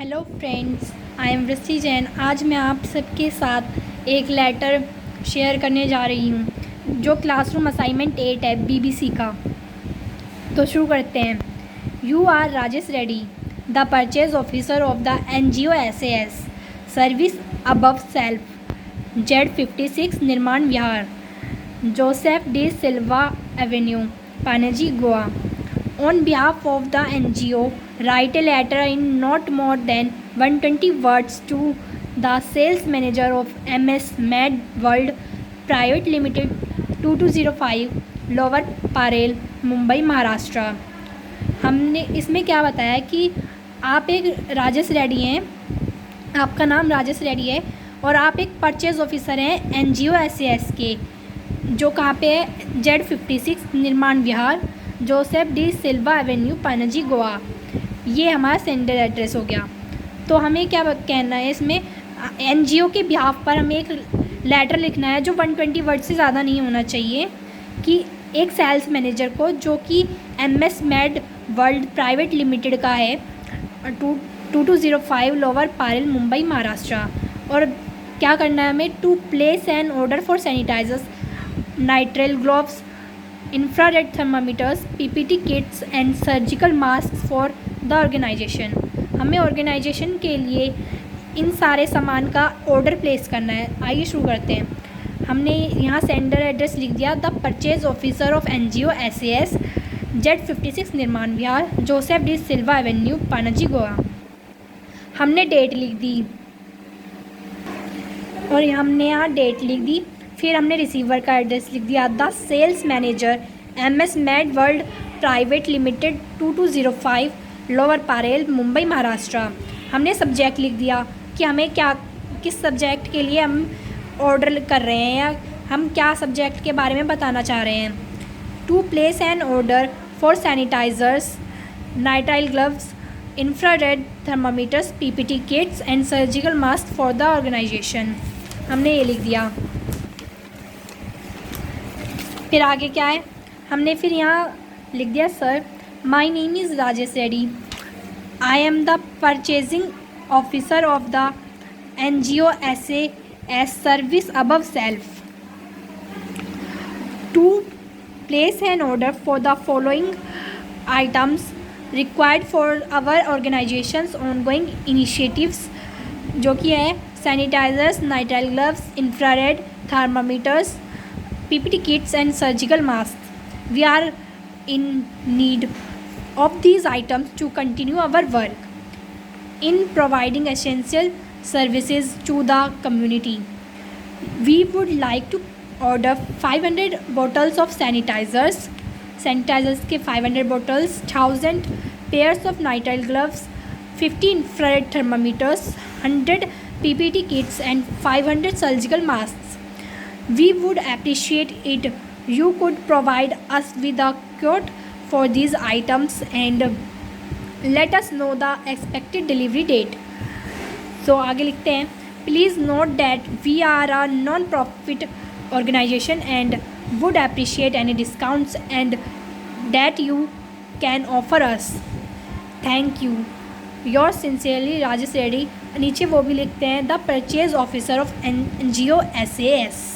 Hello friends, I am वृष्टि जैन। आज मैं आप सबके साथ एक लेटर शेयर करने जा रही हूँ जो क्लासरूम असाइनमेंट 8 है बीबीसी का। तो शुरू करते हैं। You are Rajesh Reddy, the purchase officer of the NGO SAS service above self Z56 Nirman Vihar, Joseph de Silva avenue, Panaji, Goa. On behalf of the NGO, write a letter in not more than 120 words to the sales manager of MS Mad World Private Limited 2205 lower Parel, Mumbai, Maharashtra. हमने इसमें क्या बताया कि आप एक राजेश रेड्डी हैं, आपका नाम राजेश रेड्डी है और आप एक परचेज ऑफिसर हैं NGO SAS के, जो कहाँ पे है, Z56 Nirman Vihar, Joseph de Silva Avenue, Panaji, Goa. ये हमारा सेंडर एड्रेस हो गया। तो हमें क्या कहना है इसमें, NGO के बिहाफ पर हमें एक लेटर लिखना है जो 120 वर्ड से ज़्यादा नहीं होना चाहिए, कि एक सेल्स मैनेजर को जो कि MS mad world private limited का है, 2205 लोअर पारेल, मुंबई, महाराष्ट्र। और क्या करना है हमें, to place an order for sanitizers, nitrile gloves, infrared thermometers, PPT kits and surgical masks for the organization। हमें ऑर्गेनाइजेशन के लिए इन सारे सामान का ऑर्डर प्लेस करना है। आइए शुरू करते हैं। हमने यहाँ सेंडर एड्रेस लिख दिया, the purchase officer of NGO SAS Z56 Nirman Vihar, Joseph de Silva Avenue, Panaji, Goa. हमने डेट लिख दी और हमने यहाँ डेट लिख दी। फिर हमने रिसीवर का एड्रेस लिख दिया, the sales manager MS mad world private limited 2205 lower Parel, Mumbai, Maharashtra. हमने सब्जेक्ट लिख दिया कि हमें क्या, किस सब्जेक्ट के लिए हम ऑर्डर कर रहे हैं या हम क्या सब्जेक्ट के बारे में बताना चाह रहे हैं। To place an order for sanitizers, nitrile gloves, infrared thermometers, PPT kits and surgical mask for the organization. हमने ये लिख दिया। फिर आगे क्या है, हमने फिर यहाँ लिख दिया, sir my name is Rajesh Reddy, I am the purchasing officer of the NGO SAS service above self, to place an order for the following items required for our organization's ongoing initiatives, जो कि है sanitizers, nitrile gloves, infrared thermometers, PPT kits and surgical masks. We are in need of these items to continue our work in providing essential services to the community. We would like to order 500 bottles of sanitizers के 500 bottles, 1000 pairs of nitrile gloves, 50 infrared thermometers, 100 PPT kits and 500 surgical masks. We would appreciate it you could provide us with a quote for these items and let us know the expected delivery date. So आगे लिखते हैं, please note that we are a non-profit organization and would appreciate any discounts and that you can offer us. Thank you. Yours sincerely, Rajesh Reddy. नीचे वो भी लिखते हैं, the purchase officer of NGO SAS।